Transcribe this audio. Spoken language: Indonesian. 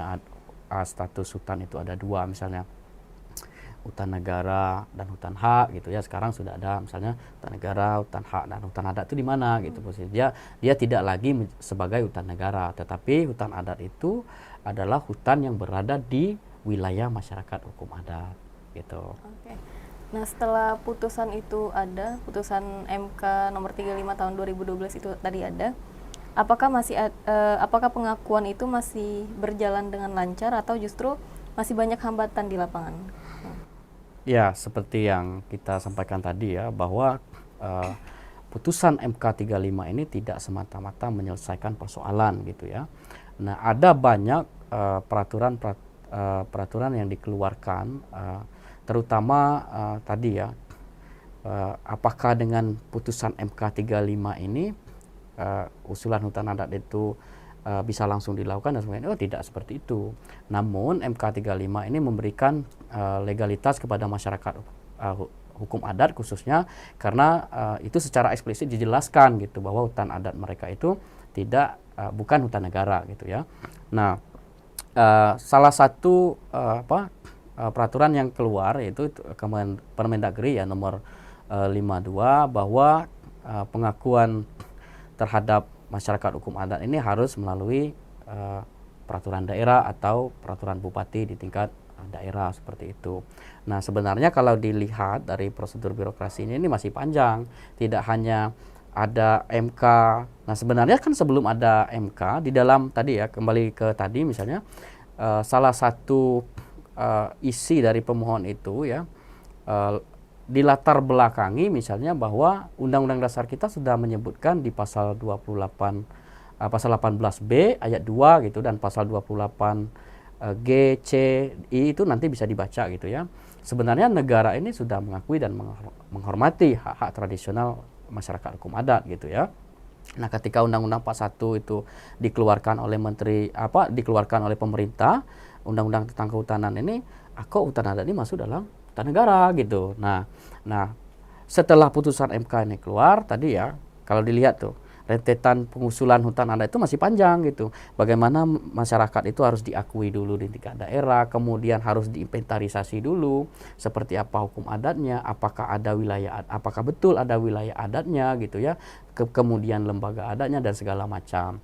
punya status hutan itu ada dua, misalnya hutan negara dan hutan hak gitu ya. Sekarang sudah ada misalnya hutan negara, hutan hak, dan hutan adat itu di mana gitu posisi dia tidak lagi sebagai hutan negara, tetapi hutan adat itu adalah hutan yang berada di wilayah masyarakat hukum adat gitu. Oke. Nah, setelah putusan itu ada, putusan MK nomor 35 tahun 2012 itu tadi ada, apakah pengakuan itu masih berjalan dengan lancar atau justru masih banyak hambatan di lapangan? Ya, seperti yang kita sampaikan tadi ya, bahwa putusan MK 35 ini tidak semata-mata menyelesaikan persoalan gitu ya. Nah, ada banyak peraturan yang dikeluarkan, terutama tadi ya, apakah dengan putusan MK 35 ini usulan hutan adat itu bisa langsung dilakukan dan sebagainya. Oh, tidak seperti itu. Namun MK 35 ini memberikan legalitas kepada masyarakat hukum adat khususnya, karena itu secara eksplisit dijelaskan gitu bahwa hutan adat mereka itu bukan hutan negara gitu ya. Nah, salah satu peraturan yang keluar yaitu Permendagri ya nomor 52, bahwa pengakuan terhadap masyarakat hukum adat ini harus melalui peraturan daerah atau peraturan bupati di tingkat daerah seperti itu. Nah, sebenarnya kalau dilihat dari prosedur birokrasi ini masih panjang. Tidak hanya ada MK. Nah, sebenarnya kan sebelum ada MK, di dalam tadi ya, kembali ke tadi misalnya, salah satu isi dari pemohon itu ya, dilatar belakangi misalnya bahwa Undang-Undang Dasar kita sudah menyebutkan di pasal 28 pasal 18B ayat 2 gitu, dan pasal 28 G, C, I itu nanti bisa dibaca gitu ya. Sebenarnya negara ini sudah mengakui dan menghormati hak-hak tradisional masyarakat hukum adat gitu ya. Nah, ketika Undang-Undang 41 itu dikeluarkan oleh dikeluarkan oleh pemerintah, Undang-Undang tentang kehutanan ini, kok hutan adat ini masuk dalam hutan negara gitu. Nah, setelah putusan MK ini keluar tadi ya, kalau dilihat tuh rentetan pengusulan hutan adat itu masih panjang gitu. Bagaimana masyarakat itu harus diakui dulu di tingkat daerah, kemudian harus diinventarisasi dulu seperti apa hukum adatnya, apakah betul ada wilayah adatnya gitu ya, kemudian lembaga adatnya dan segala macam.